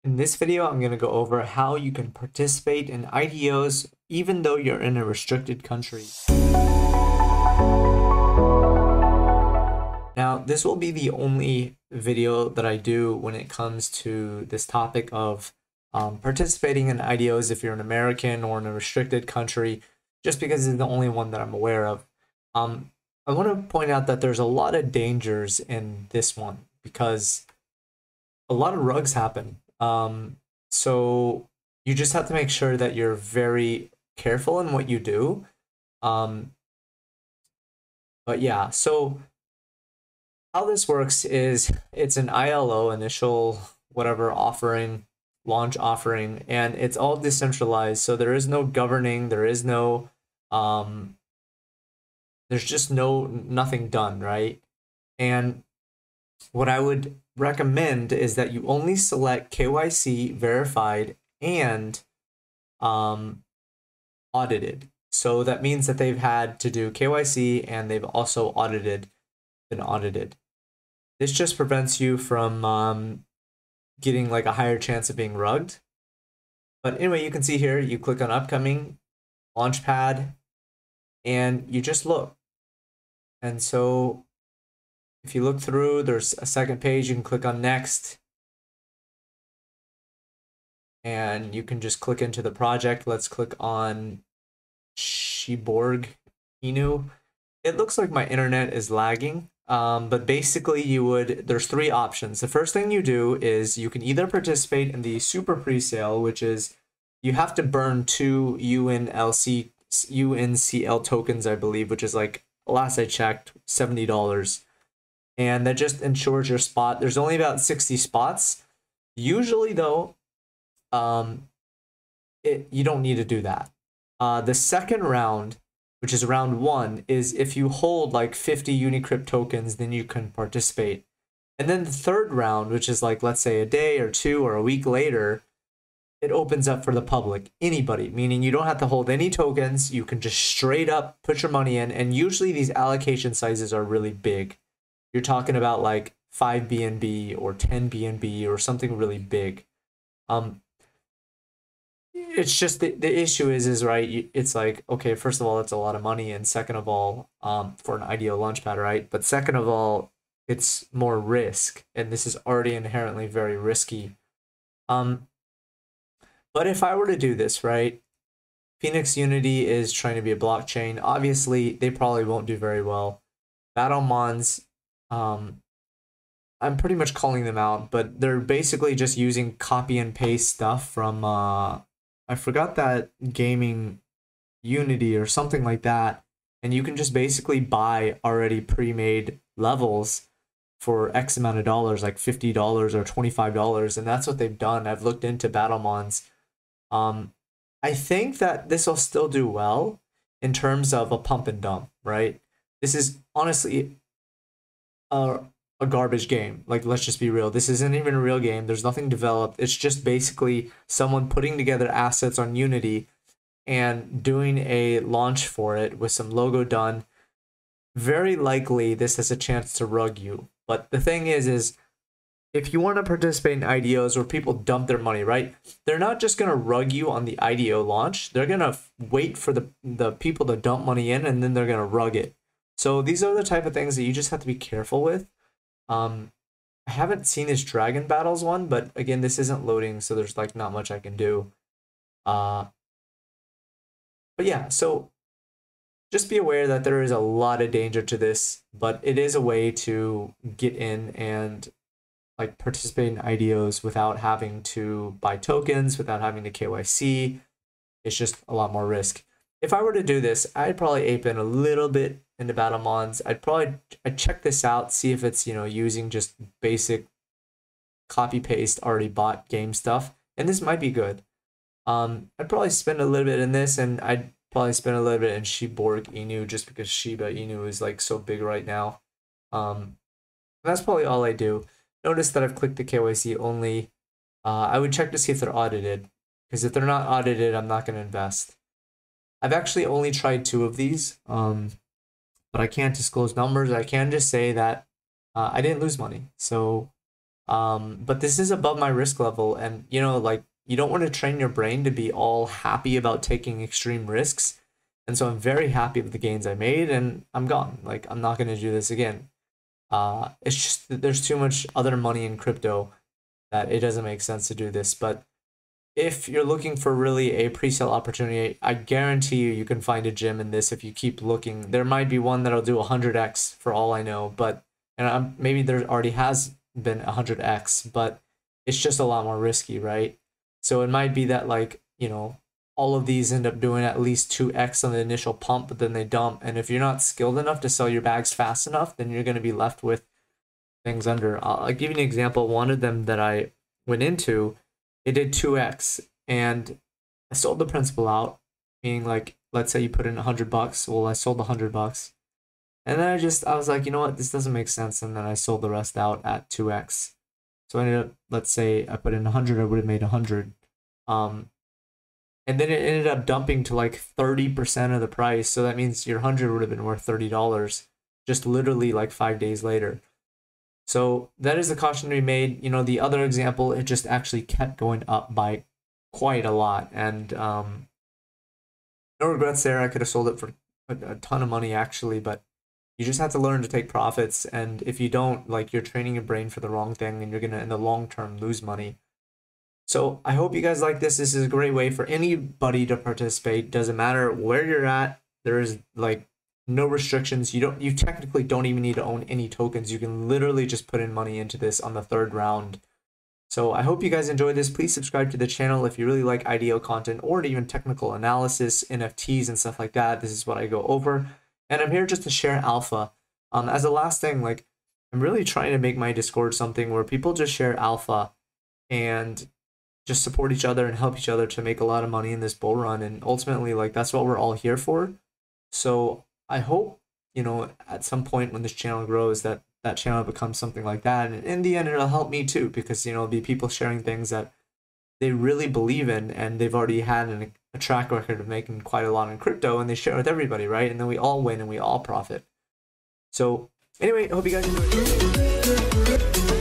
In this video, I'm going to go over how you can participate in IDOs even though you're in a restricted country. Now, this will be the only video that I do when it comes to this topic of participating in IDOs if you're an American or in a restricted country, just because it's the only one that I'm aware of. I want to point out that there's a lot of dangers in this one because a lot of rugs happen. So you just have to make sure that you're very careful in what you do. But yeah, so how this works is it's an ILO, initial whatever offering, launch offering, and it's all decentralized. So there is no governing, there is no there's just nothing done, right? And what I would recommend is that you only select KYC verified and audited. So that means that they've had to do KYC and they've also been audited. This just prevents you from getting like a higher chance of being rugged. But anyway, you can see here, you click on upcoming, LaunchPad, and you just look. And so if you look through, there's a second page, you can click on next. And you can just click into the project. Let's click on Shiborg Inu. It looks like my internet is lagging, but basically there's three options. The first thing you do is you can either participate in the super pre-sale, which is you have to burn 2 UNCL tokens, I believe, which is like, last I checked, $70. And that just ensures your spot. There's only about 60 spots. Usually though, you don't need to do that. The second round, which is round 1, is if you hold like 50 Unicrypt tokens, then you can participate. And then the third round, which is like, let's say a day or 2 or a week later, it opens up for the public, anybody, meaning you don't have to hold any tokens. You can just straight up put your money in. And usually these allocation sizes are really big. You're talking about like 5 BNB or 10 BNB or something really big. It's just the issue is right. It's like, okay, first of all, that's a lot of money, and second of all, for an IDO launchpad, right? But second of all, it's more risk, and this is already inherently very risky. But if I were to do this, right, Phoenix Unity is trying to be a blockchain. Obviously, they probably won't do very well. Battlemons, I'm pretty much calling them out, but they're basically just using copy and paste stuff from, I forgot that gaming Unity or something like that. And you can just basically buy already pre-made levels for X amount of dollars, like $50 or $25. And that's what they've done. I've looked into Battlemons. I think that this will still do well in terms of a pump and dump, right? This is honestly a garbage game. Like, let's just be real. This isn't even a real game. There's nothing developed. It's just basically someone putting together assets on Unity and doing a launch for it with some logo done. Very likely this has a chance to rug you. But the thing is if you want to participate in IDOs where people dump their money, right? They're not just going to rug you on the IDO launch. They're going to wait for the people to dump money in, and then they're going to rug it. So these are the type of things that you just have to be careful with. I haven't seen this Dragon Battles one, but again, this isn't loading, so there's like not much I can do. But yeah, so just be aware that there is a lot of danger to this, but it is a way to get in and like participate in IDOs without having to buy tokens, without having to KYC. It's just a lot more risk. If I were to do this, I'd probably ape in a little bit into Battlemons. I'd check this out, see if it's, using just basic copy paste already bought game stuff, and this might be good. I'd probably spend a little bit in this, and I'd probably spend a little bit in Shiborg Inu just because Shiba Inu is like so big right now. That's probably all I do. Notice that I've clicked the KYC only. I would check to see if they're audited, because if they're not audited, I'm not going to invest. I've actually only tried 2 of these, but I can't disclose numbers. I can just say that I didn't lose money. So But this is above my risk level, and you know, like, you don't want to train your brain to be all happy about taking extreme risks. And so I'm very happy with the gains I made, and I'm gone. Like, I'm not going to do this again. It's just that there's too much other money in crypto that it doesn't make sense to do this. But if you're looking for really a pre-sale opportunity, I guarantee you can find a gem in this if you keep looking. There might be one that'll do 100x for all I know, but maybe there already has been 100x, but it's just a lot more risky, right? So it might be that, like, you know, all of these end up doing at least 2x on the initial pump, but then they dump. And if you're not skilled enough to sell your bags fast enough, then you're going to be left with things under. I'll give you an example. One of them that I went into, it did 2x, and I sold the principal out, meaning, like, let's say you put in $100. Well, I sold $100. And then I was like, you know what, this doesn't make sense. And then I sold the rest out at 2x. So I ended up, let's say I put in 100, I would have made 100. And then it ended up dumping to like 30% of the price. So that means your 100 would have been worth $30 just literally like 5 days later. So that is the caution we made. You know, the other example, it just actually kept going up by quite a lot. And no regrets there. I could have sold it for a ton of money actually, but you just have to learn to take profits. And if you don't, like, you're training your brain for the wrong thing, and you're going to, in the long term, lose money. So I hope you guys like this. This is a great way for anybody to participate. Doesn't matter where you're at. There is, like, no restrictions. You technically don't even need to own any tokens. You can literally just put in money into this on the 3rd round. So I hope you guys enjoyed this. Please subscribe to the channel if you really like IDO content, or even technical analysis, NFTs and stuff like that. This is what I go over. And I'm here just to share alpha. As a last thing, like, I'm really trying to make my Discord something where people just share alpha and just support each other and help each other to make a lot of money in this bull run. And ultimately, like, that's what we're all here for. So I hope, you know, at some point when this channel grows, that channel becomes something like that. And in the end, it'll help me too, because, you know, it'll be people sharing things that they really believe in, and they've already had a track record of making quite a lot in crypto, and they share with everybody, right? And then we all win and we all profit. So anyway, I hope you guys enjoyed.